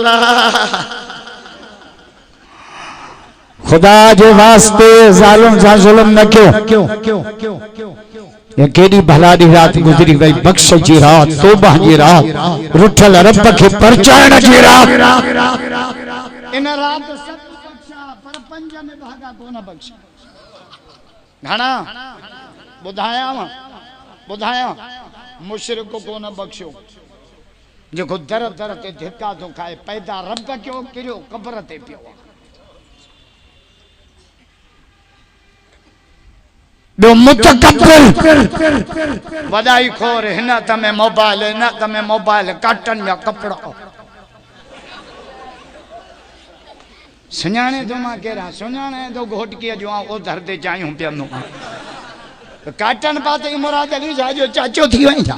अल्लाह खुदा जे वास्ते जालिम जा जुल्म न क्यों ये केडी भला दी रात गुजरी गई बख्श जी रात तौबा जी रात रुठल रब के परचाण जी रात इन रात सब बख्शा पर पंज में भागा कोन बख्शा घणा बुधाया मुशरिक को न बख्शो जो दर दर ते धिक्का तो खाए पैदा रब क्यों किरियो कब्र ते पियो दो मुतकब्बिर वदाई खोर हिन तमे मोबाइल काटन या कपड़ा सुञाणे तो मां केरा सुञाणे तो घोटकी जो ओ धर ते चायूं पियनो काटन पाते मुराद अली साजो चाचो थी वई था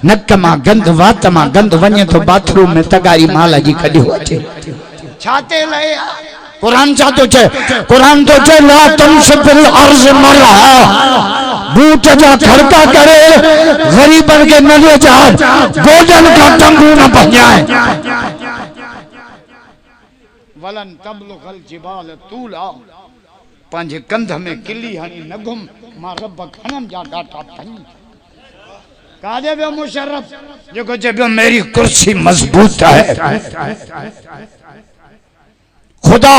नक मां गंद वात मां गंद वने तो बाथरूम में तगारी माला जी कढियो अचे छाते लए कुरान तो चे ला तमशफिल अर्ज मरहा बूट जा खड़का करे गरीबन के न ले जा गोदन का तंबू न बजाए वलन तबलुगल जिबाल तूला पंज कंध में किली हणी न घुम मां रब खनम जा डाटा पई काजे बे मुशर्रफ जो जे मेरी कुर्सी मजबूत है खुदा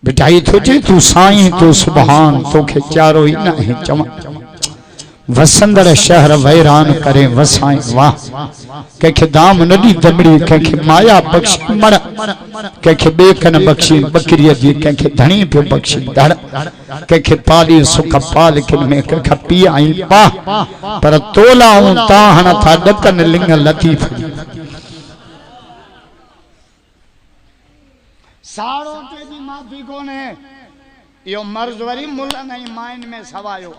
बिठाई तुझे तू साईं तू सुभान तोखे चारो ही ना है चमा वसंदड़ शहर वैरान करे वसाई वाह के दाम नदी दमड़ी के माया बख्शी मण के बेकन बख्शी बकरी जी के धणी पे बख्शी धड़ के पाली सुख पाल किन में के पी आई पा पर तोला हूं ताहण था डकन लिंग लतीफ साड़ो ते जी माफी कोने यो मर्ज वरी मुल्ला नहीं माइन में सवायो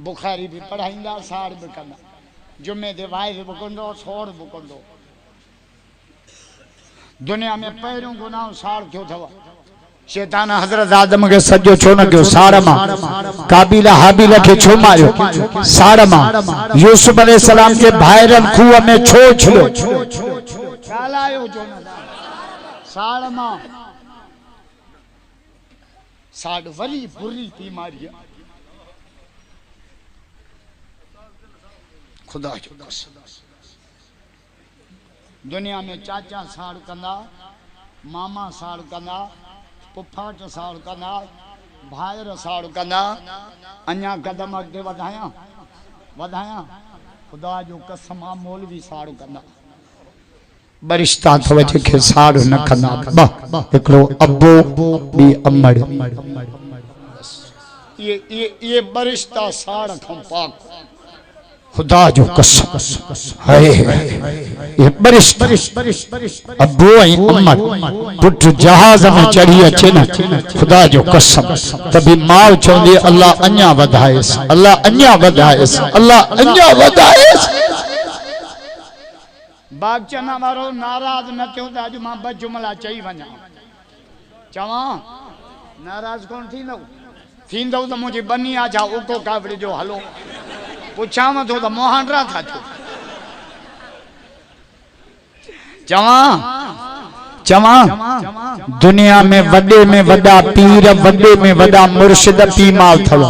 बुखारी भी पढ़ाईंदा साड़ भी कंदा जुमे दे वाइज बुकंदो छोड़ बुकंदो दुनिया में पहिरों गुनाह साड़ क्यों थवा शैतान हजरत आदम के सजो छो न क्यों साड़ मा काबिल हाबिल के छो मारियो साड़ मा यूसुफ अलैहि सलाम के भाईरन खूह में छो छलो चालायो जो न साड़ मा साड़ वरी बुरी बीमारी खुदा जो दुनिया में चाचा साड़ कंदा मामा साड़ कंदा पुफाट साड़ कंदा भाईर साड़ कंदा अन्या कदम अगे वधाया खुदा जो कसम मौलवी साड़ कंदा बरिश्ता तो वजह के साड़ न कंदा एकड़ो अब्बो बी अम्मड़ ये बरिश्ता साड़ खम पाक खुदा जो कसम है ये बरिश्ता अब्बो आई अम्मड़ पुट जहाज में चढ़ी अचे न खुदा जो कसम तभी मां चौंदी अल्लाह अन्या वधाएस बाग चना वारो नाराज न थियो त अज मां ब जुमला चई वञा चवा नाराज कोन थींदो त मुंहिंजी बनी आ छा उको कावड़ी जो हलो पुछां थो त मोहांडरा था थियो चवा दुनिया में वड़ा पीर वडे में वड़ा मुर्शिद पीमाल थलो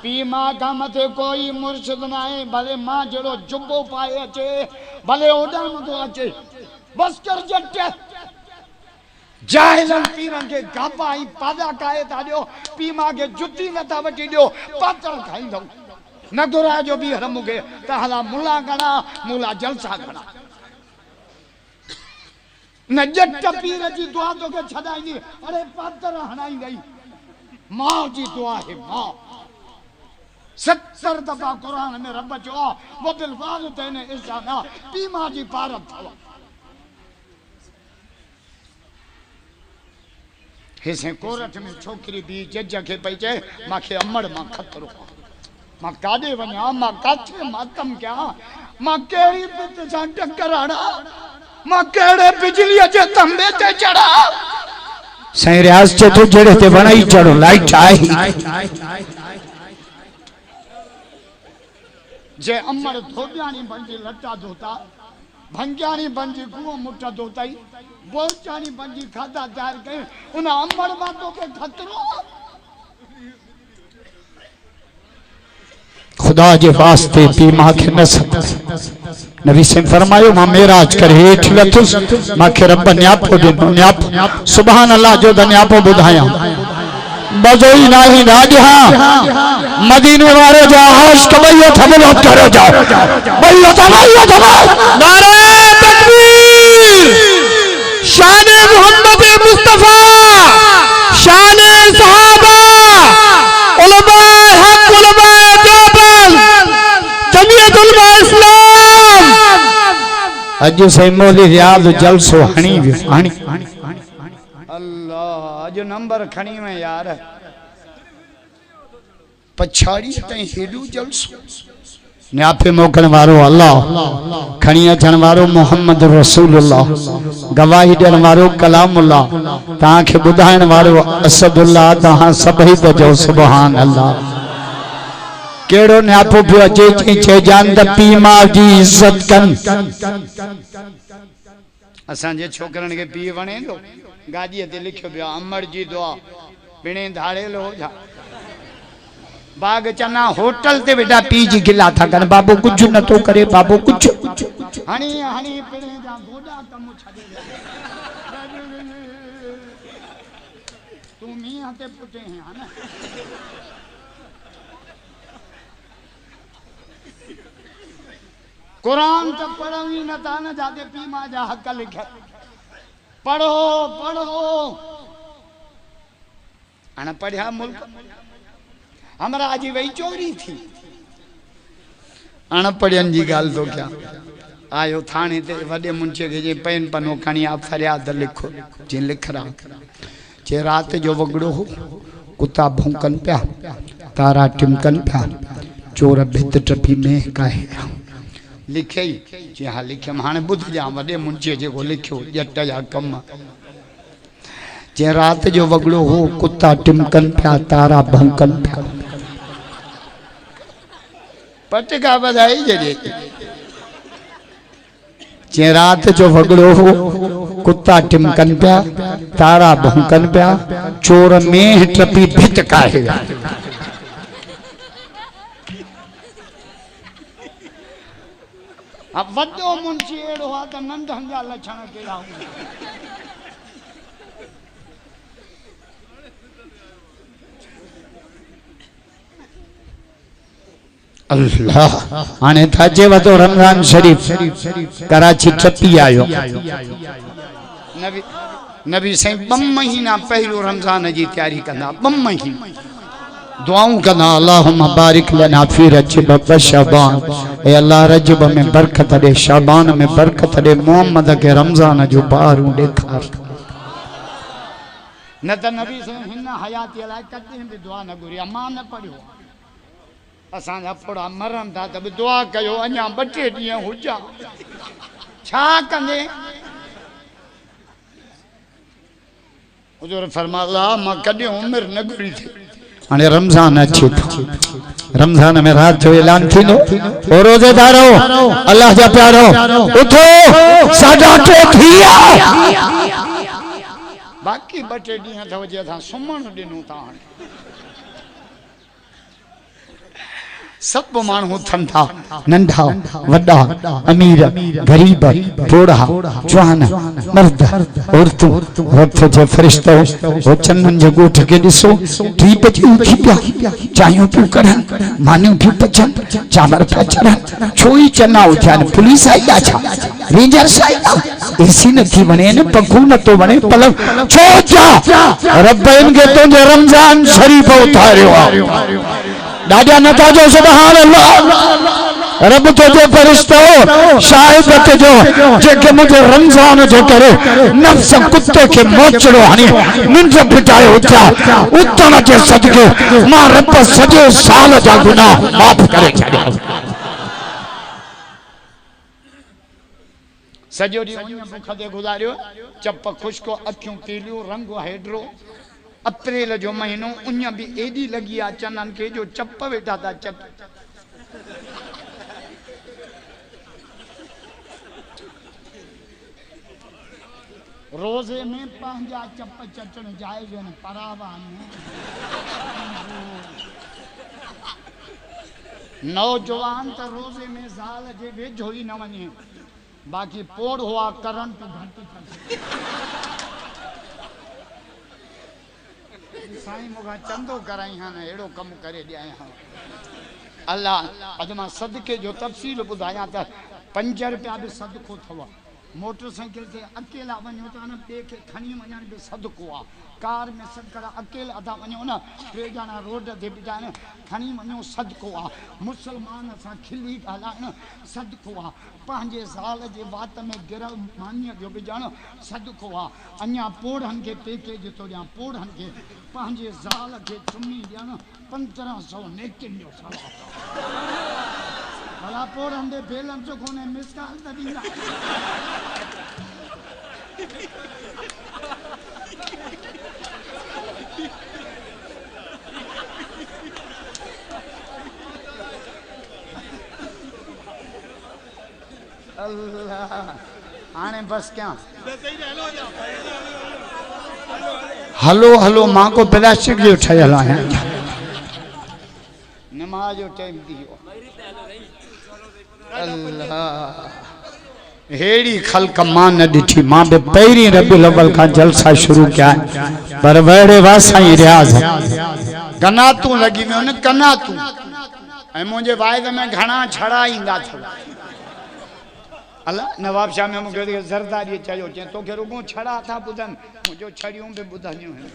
पीमा का मथे कोई मुर्शिद ना है भले मां जड़ो जुब्बो पाए अचे भले ओडम तो अचे बस कर जट्टे जाहिलन पीरन के गापा ही पादा काए ता दियो पीमा के जुती न ता वटी दियो पातर खाइंदो न दुरा जो भी हरम के तहला मुला गणा मुला जलसा गणा न जट पीर जी दुआ तो के छदाई अरे पातर हणाई गई मां जी दुआ है मां 70 दफा कुरान में रब जो वो बिल वालिदैन इसाना पीमा जी पारत थवा हिसे कोरट में छोकरी भी जज के पईचे माखे अमड़ मा खतरो मा कादे वन्या मा काथे मातम क्या मा केड़ी बित सा टकराड़ा मा केड़े बिजली जे तंबे ते चढ़ा सही रियाज चे तो जड़े ते वणाई चढ़ो लाइट आई जे अमर धोबियानी बंजी लट्टा धोता भंग्यानी बंजी कुओं मुट्टा धोताई बोचानी बंजी खाता तैयार कई उन अमर बातों के खतरो खुदा जे वास्ते पी मां के नसत नबी से फरमायो मां मेराज कर हेठ लथुस मां के रब न्यापो दिनो न्याप सुभान अल्लाह जो न्यापो बुधाया बजोई नाही राजा मदीने वाले जा हर्ष कबैयो थबलो करो जाओ बैयो थबैयो नारे तकबीर शान मोहम्मद मुस्तफा शान सहाबा उलमा हक उलमा देवबंद जमीयत उलमा इस्लाम अज से मौली रियाज जलसो हणी हणी अल्लाह जो नंबर खणी में यार पछाड़ी तई हेडू जलसो न्यापे मोकण वारो अल्लाह खणी अचण वारो मोहम्मद रसूलुल्लाह गवाही ॾियण वारो कलामुल्लाह तहां खे ॿुधाइण वारो असदुल्लाह तहां सभई बजो सुभान अल्लाह केड़ो न्यापो पियो अचे चे जान त पी मां जी इज्जत कन असां जे छोकरन के पी वणे तो गाड़ी ते लिखियो पियो अमर जी दुआ पिणे धाड़ेलो हो जा बाग चना होटल ते बेटा पी जी गिला था कन बाबू कुछ न तो करे बाबू कुछ हणी हणी पिणे जा गोडा कम छडे तू मियां ते पुटे है ना कुरान तो पढ़ो ही न था न जाते पी मां जा हक लिखे पढ़ो पढ़ो अन पढ़िया मुल्क हमारा आज वही चोरी थी अनपढ़ियन जी गाल तो क्या आयो थाने ते वडे मुंचे के जे पेन पनो खणी आप फरियाद लिखो जे लिख रहा जे रात जो वगड़ो हो कुत्ता भौंकन पिया तारा टिमकन पिया चोर भित टपी में काहे लिखे जी हाँ लिखे हाणे बुध जा वडे मुंचे जेको लिखियो जट जा कम जे रात जो वगड़ो हो कुत्ता टिमकन पिया तारा भौंकन पिया पटका बधाई जजे जे रात जो वगड़ो हो कुत्ता टिमकन पिया तारा भौंकन पिया चोर में टपी भित काहे अब वडो मुंशी एड़ो आ त नंढन जा लक्षण केड़ा अल्लाह आने थाजे वतो रमजान शरीफ कराची टपी आयो नबी नबी सही 2 महीना पहलो रमजान जी तैयारी कंदा 2 महीना दुआऊं कना अल्लाहुम्मा बारिक लना फी रजब व शबान ए अल्लाह रजब में बरकत दे शबान में बरकत दे मोहम्मद के रमजान जो बारू देखार न त नबी से हिन हयाती लाए कदे भी दुआ न गुरी अम्मा न पढ़ियो असां जा फोड़ा मरन था त दुआ कयो अञा 2-3 ॾींहं हुजा छा कंदे हुजूर फरमा अल्लाह मां कदे उम्र न गुरी थी हाणे रमजान अचे थो रमजान में रात जो ऐलान थींदो ओ रोजेदारो अल्लाह जा प्यारो उठो 8:30 थिया बाकी 2-3 ॾींहं अथव जे असां सुम्हण ॾिनो था हाणे सब मानू थन था नंढा वड्डा अमीर गरीब बूढ़ा जवान मर्द औरतूं वक्त जे फरिश्तो वो चंदन जे गोठ के दिसो दीप जी उठी पिया चायूं पियूं कढन मानियूं पियूं पचन चावर पिया चढ़न छोई चना उठन पुलिस आई आ छा रेंजर्स आई आ एसी न थी वणे न पंखो न तो वणे पलक छो जा रब इनके तुझे रमजान शरीफ उतारियो दादा नथा जो सुभान अल्लाह रब तो जो फरिश्तो शाहिद जो जेके मुझे रमजान जो करे नफ्स कुत्ते के मोचड़ो हनी निंद बिठाए उठा उतण के सदके मां रब सजे साल जा गुनाह माफ करे छड़िया सजो डी भूख ते गुजारियो चप खुशको अखियूं पीलियूं रंग हेडरो अप्रैल जो महीनो उन भी एडी लगी आ चनन के जो चप वेठा था चप रोजे में पंहिंजा चप चटण जाइज़ आहिनि परावा नौजवान तो रोजे में ज़ाल जे वेझो ही न वञे बाक़ी पोड़ हुआ करंट घटि साईं मूंखां चंदो कराई हाँ न अहिड़ो कमु करे ॾियां हाँ अल्लाह अॼु मां सदके जो तफ़सील ॿुधायां त 5 रुपया बि सदको अथव मोटरसाइकिल ते अकेला वञो त न ॿिए खे खणी वञण बि सदको आहे कार में सदका अकेला था वञो न 3 ॼणा रोड ते बीठा आहिनि खणी वञो सदको आहे मुस्लमान सां खिली ॻाल्हाइण सदको आहे पंहिंजे ज़ाल जे वात में गिरल मानीअ जो विझणु सदको आहे अञा पोड़नि खे पैकेज थो ॾियां पोड़नि खे पंहिंजे ज़ाल खे चुमी ॾियणु 1500 नेकिन जो सवाबु भला पोड़नि ते बेलन जो कोन्हे मिसाल त ॾींदा अल्लाह आने बस क्या हलो हलो मां को प्लास्टिक जो ठहियल आहियां नमाज जो टाइम दियो अल्लाह हेड़ी खल्क मां न ॾिठी मां बि पहिरीं रबीउल अव्वल खां जलसा शुरू कया पर वेड़े वासाई रियाज़ कना तू लगी में न कना तू ऐं मुंहिंजे वाइद में घणा छड़ा ईंदा अथव अल्लाह नवाब शाह में मूंखे ज़रदारी चयो चई तोखे रुगो छड़ा था ॿुधनि मुंहिंजो छड़ियूं बि ॿुधंदियूं आहिनि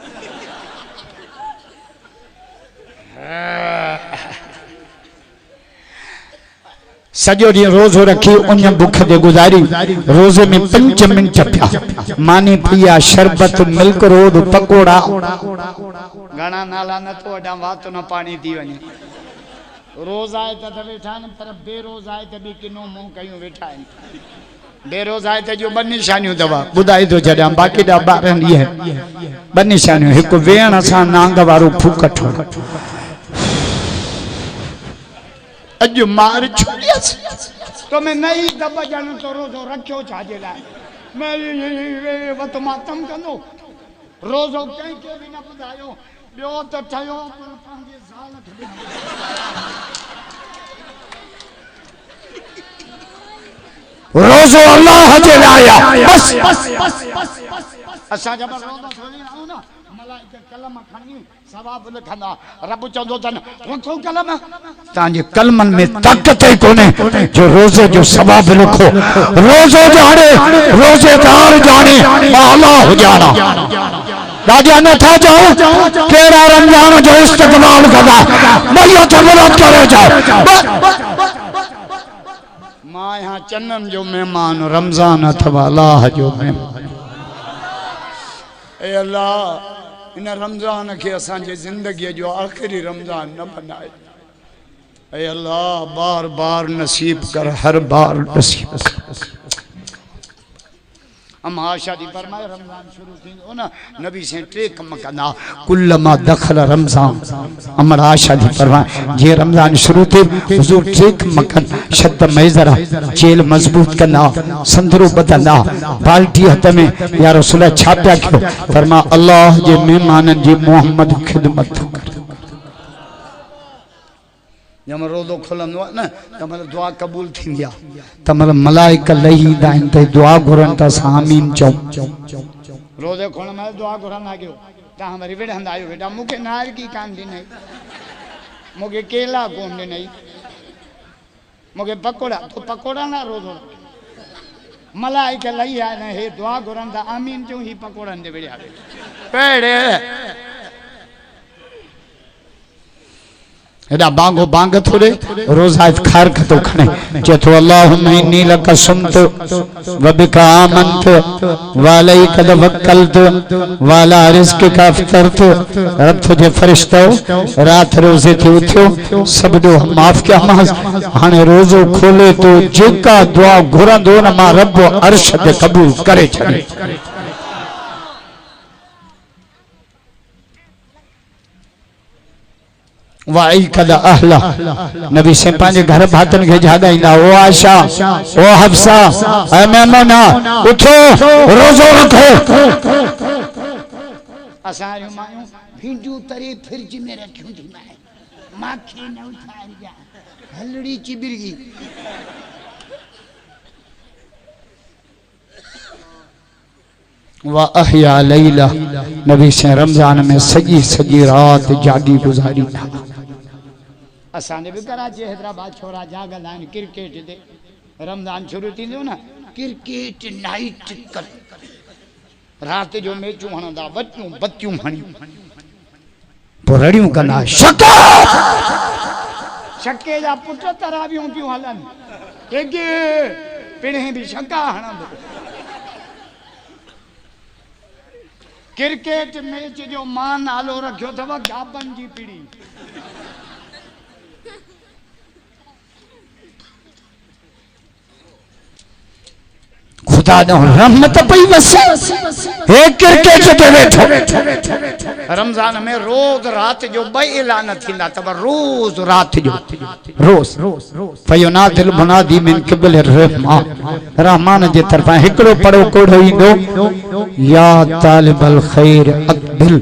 सॼो ॾींहुं रोज़ो रखी उन बुख ते गुज़ारी रोज़े में 5 मिंट पिया मानी पिया शरबत मिल्क रोड पकोड़ा घणा नाला नथो वठां वात न पाणी थी वञे रोज़ आए त वेठा आहिनि पर बेरोज़ आए त बि किनो मुंहुं कयूं वेठा आहिनि बेरोज़ आए त जो 2 निशानियूं अथव ॿुधाई थो छॾियां बाक़ी ॾा 12 ॾींहं 2 निशानियूं हिकु वेहण सां नांग वारो फूक ठो अॼु मार छुड़ियसि तो मैं नई दॿ ॼण तो रोज़ो रखियो छाजे लाइ मैं वत मातम कंदो रोज़ो कंहिंखे बि न ॿुधायो ॿियो त ठहियो पर पंहिंजे ज़ाल खे रोज़ो अल्लाह जे लाइ बस असां जब रोज़ो थोड़ी आऊं न मलाइका कलम खणी सवाब लिखंदा रब चवंदो अथनि रखो कलम तव्हांजे कलमनि में ताक़त ई कोन्हे जो रोज़े जो सवाब लिखो रोज़ो ॼाणे रोज़ेदार ॼाणे अल्लाह ॼाणा राजा नथा जाओ केड़ा रमजान जो इस्तक़बाल कंदा भैया तो मदद करे जाओ मां यहाँ चन्नन जो मेहमान रमजान अथवा अल्लाह जो मेहमान ए अल्लाह इन रमजान के असांजे जिंदगी जो आखिरी रमजान न बनाए ए अल्लाह बार बार नसीब कर हर बार नसीब कर हम आशा दी फरमाए रमजान शुरू थींदो न नबी से 3 कम कंदा कुल्लमा दखल रमजान अमर आशा दी फरमाए जे रमजान शुरू थे हुजूर 3 कम कन शत मैजरा जेल मजबूत कंदा संदरो बदंदा बाल्टी हथ में या रसूल छाप्या कयो फरमा अल्लाह जे मेहमानन जी मोहम्मद खिदमत कर जब रोज़ो खुलंदो आहे न त मतलब दुआ कबूल थींदी आहे त मतलब मलाइका लही ईंदा आहिनि त दुआ घुरनि था आमीन चऊं रोज़े खोलण महिल दुआ घुरंदा कयो तव्हां वरी विढ़ंदा आहियो बेटा मूंखे नारगी कान ॾिनई मूंखे केला कोन ॾिनई मूंखे पकोड़ा तो पकोड़ा ना रोज़ो मलाइका लही आया न हे दुआ घुरनि था आमीन चऊं ही पकोड़नि ते विढ़िया पेड़े एदा बांगो बांग थोड़े रोजा खार खतो खणे चेतो अल्लाहुम्मा इन्नी लक सुमत व बिका आमंत व अलैका तवक्कलत व अला रिज़्क़िका अफ़तरत रब तुझे फरिश्तो रात रोजे ते उठियो सब दो माफ किया मास हाने रोजो खोले तो जेका दुआ घुरंदो न मां रब अर्श ते कबूल करे छड़े वाई कदा अहला नबी से पांच घर भातन के जागाईंदा ओ आशा ओ हफ्सा ए मेमना उठो रोजो रखो असारियो मायूं भिंडियूं तरे फ्रिज में रखियूं थी माखे न उठारिया हलड़ी चिबिरगी वा अहया लैला नबी से रमजान में सजी सजी रात जागी गुजारी था असाने भी कराची हैदराबाद छोरा जागल आहिनि क्रिकेट दे रमजान शुरू थींदो न क्रिकेट नाइट कर रात जो मैचूं हणंदा वटियूं बतियूं हणी पोइ रड़ियूं कंदा छके जा पुट तरावियूं पियूं हलनि केगे पिणे बि छका हणंदो क्रिकेट मैच जो मां नालो रखियो अथव गाबन जी पीढ़ी खुदा नो रहमत पई वसे हे क्रिकेट ते वेठो रमजान में रोज रात जो बे ऐलान थींदा तब रोज रात जो रोज फयुनादिल मुनादी मिन क़िबल रहमान रहमान जे तरफा हिकड़ो पड़ो कोड़ो इंदो या तालिबल खैर अक़बिल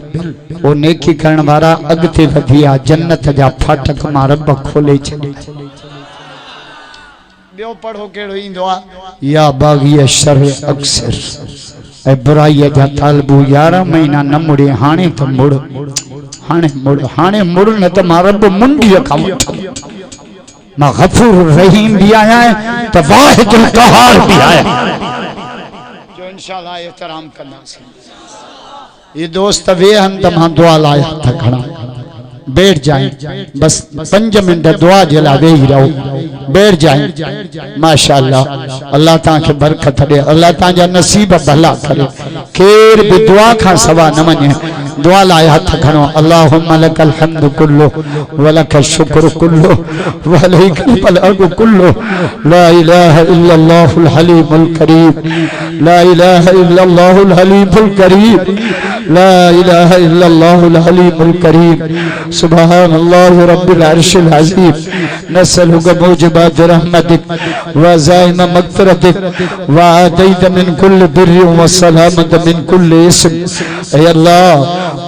ओ नेकी करण वारा अगते वधिया जन्नत जा फाटक मां रब खोले छॾे बियो पढ़ो केड़ो इंदो आ या बागी शर अक्सर ए बुराई जा तालबू 11 महीना न मुड़े हाने तो मुड़ हाने मुड़ न त मां रब मुंडी रखा मां गफूर रहीम भी आया है तो वाहिदुल कहार भी आया जो इंशाल्लाह एहतराम करना सी ये दोस्त वे हम तमाम दुआ लाया था खड़ा बैठ जाए बस 5 मिनट दुआ जला वे ही रहो बैठ जाए माशाअल्लाह अल्लाह ता के बरकत दे अल्लाह ता जा नसीब भला करे केर भी दुआ का सवा न मने दुआ लाए हाथ खणो अल्लाहुम्मा लकल हम्दु कुल्लु व लकल शुक्र कुल्लु व अलैकल अरदु कुल्लु ला इलाहा इल्लल्लाहुल हलीमुल करीम ला इलाहा इल्लल्लाहुल हलीमुल करीम ला इलाहा इल्लल्लाहुल हलीमुल करीम सुबहानल्लाह रब्बिल अर्शिल अज़ीम नसअलुका मुजिबात रहमतिक व ज़ाइम मग़फ़िरतिक व आतैत मिन कुल्लि बिर्रि व सलामत मिन कुल्लि इस्म ऐ अल्लाह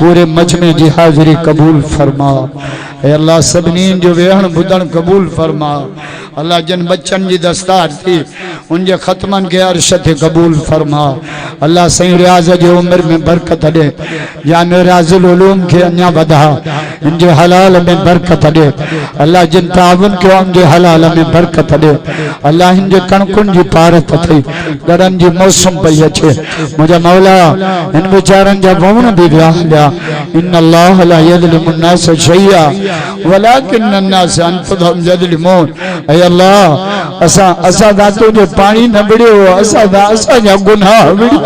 पूरे मजमे की हाजिरी कबूल फरमा ऐ अल्लाह सबनी जो वेहण बुधण कबूल फरमा अल्लाह जिन बच्चन की दस्तार थी उनके खत्मन के अर्श थे कबूल फरमा अल्लाह सही रियाज की उम्र में बरकत दे जामे राजुल उलूम के अन्या वधा इनके हलाल में बरकत दे अल्लाह जिन तावन के उनके हलाल में बरकत दे अल्लाह इनके कणकुन की पारत थी गड़न की मौसम पई अचे मुझे मौला इन बेचारन जा वण भी व्याह लिया इन अल्लाह ला यज़लिमु अन्नास शैया वलाकिन अन्नास अनफुसहुम यज़लिमून ऐ अल्लाह असा दातो जो पानी न बिड़ियो असा जा गुनाह बिड़िया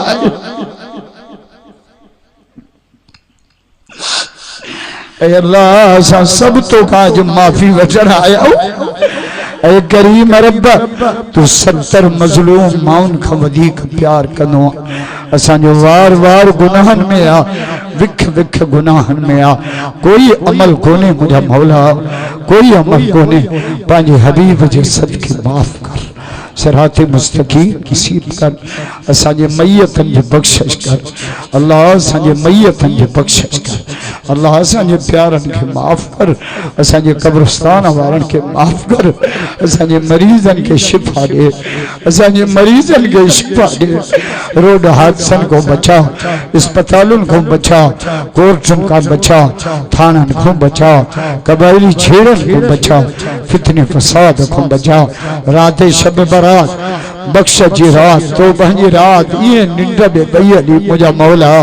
ऐ अल्लाह असा सब तो काज माफी वचन आया ऐ करीम रब तू 70 मजलूम माउन का वधिक प्यार कनो असा जो वार वार गुनाहन में आ विख विख गुनाहन में आ कोई अमल कोने मुझा मौला कोई अमल कोने पांजे हबीब जे सदके माफ कर सिराते मुस्तकीम नसीब कर असाजे मैयतन जे बख्शिश कर अल्लाह असाजे मैयतन जे बख्शिश कर अल्लाह असाजे प्यारन के माफ कर असाजे कब्रिस्तान वारन के माफ कर असाजे मरीजन के शिफा दे असाजे मरीजन के शिफा दे रोड हादसन को बचा अस्पतालों को बचा कोर्टन का बचा थानन को बचा कबायली छेड़न को बचा फितने फसाद को बचा रात शब बरात बख्श जी रात तो बहजी रात ये निंड में बयली मुझा मौला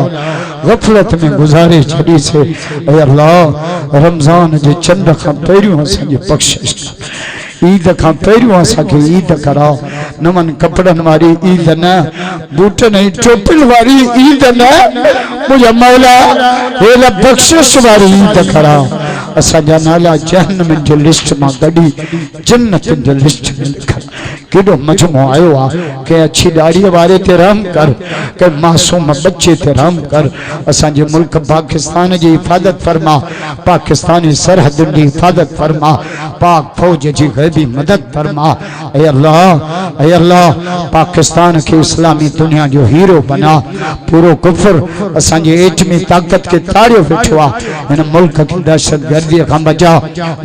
गफलत में गुजारे छड़ी से ऐ अल्लाह रमजान जे चंद का पहिरियों असांजे बख्शिश कर ईद का पहिरियों असांखे ईद करा नमन कपड़न वारी ईद न बूटन ऐं टोपिन वारी ईद न मुझा मौला हेला बख्शिश वारी ईद करा असांजा नाला जहन्नम जी लिस्ट मां गडी जन्नत जी लिस्ट में लिखा केडो मजमो आयो आ के अच्छी दाढ़ी वाले ते रहम कर के मासूम बच्चे ते रहम कर असा जे मुल्क पाकिस्तान की हिफाजत फरमा पाकिस्तानी सरहद की हिफाजत फरमा पाक फौज की गैबी मदद फरमा ए अल्लाह पाकिस्तान के इस्लामी दुनिया जो हीरो बना पूरो कुफर असा जे एटमी ताकत के तारियो बैठो आ इन मुल्क की दहशतगर्दी का बचा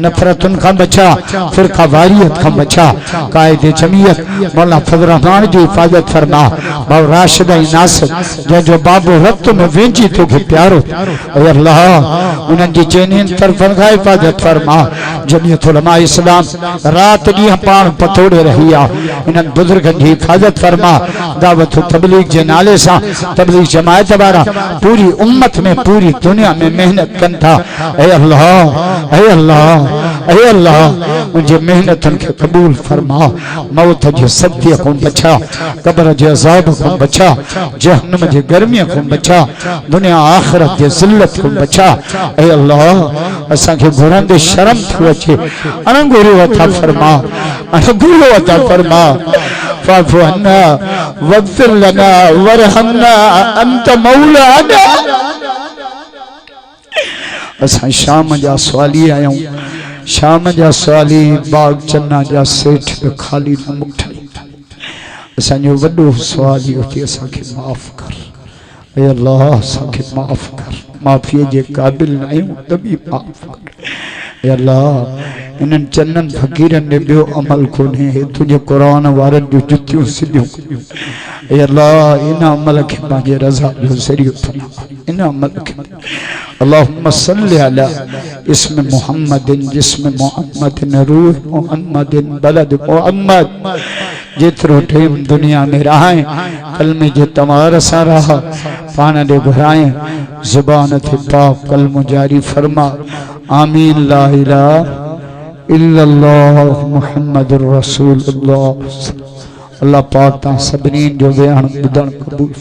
नफरतन का बचा फिरका वारियत का बचा कायदे जमीयत मौला फजल रहमान की हिफाजत फरमा बाबू राशिद नासिर जो बाबू रत में वेंची तो के प्यारो ए अल्लाह उन की चैनिन तरफ का हिफाजत फरमा जमीयत उलमा इस्लाम रात दी पान पतोड़े रही आ इन बुजुर्गन की हिफाजत फरमा दावत तबलीग जे नाले सा तबलीग जमात वाला पूरी उम्मत में पूरी दुनिया में मेहनत कन था ए अल्लाह ए अल्लाह ए अल्लाह मुझे मेहनतन के कबूल फरमा मौत जे सत्य को बचा कब्र जे अजाब को बचा जहन्नम जे गर्मी को बचा दुनिया आखिरत जे जिल्लत को बचा ए अल्लाह असा के घरन दे शर्म थो अचे अनगुरु अता फरमा अनगुरु अता फरमा फाफु अन्ना वग़फिर लना वरहमना अंत मौलाना असा शाम जा सवाली आया शाम जा सवाली बाग चन्ना जा सेठ खाली न मुठाई असा जो वडो सवाली होती असा के माफ कर ए अल्लाह असा के माफ कर माफी जे काबिल नहीं तभी माफ कर ए अल्लाह इन चन्नन फकीरन ने बियो अमल को ने तुझे कुरान वारन जो जुतियों सिद्धियों ए अल्लाह इन अमल के बागे रजा जो जरियो फरमा इन अमल के अल्लाहुम्मा सल्लि अला इसम मुहम्मदिन जिस्म मुहम्मदिन रूह मुहम्मदिन बलद मुहम्मद जितरो टेम दुनिया में रहाए कलमे जे तमार सा रहा पान दे घुराए जुबान थे पाक कलम जारी फरमा आमीन ला इलाहा इल्लल्लाह मुहम्मदुर रसूलुल्लाह अल्लाह पाक ता सबनीन जो बयान बुधन कबूल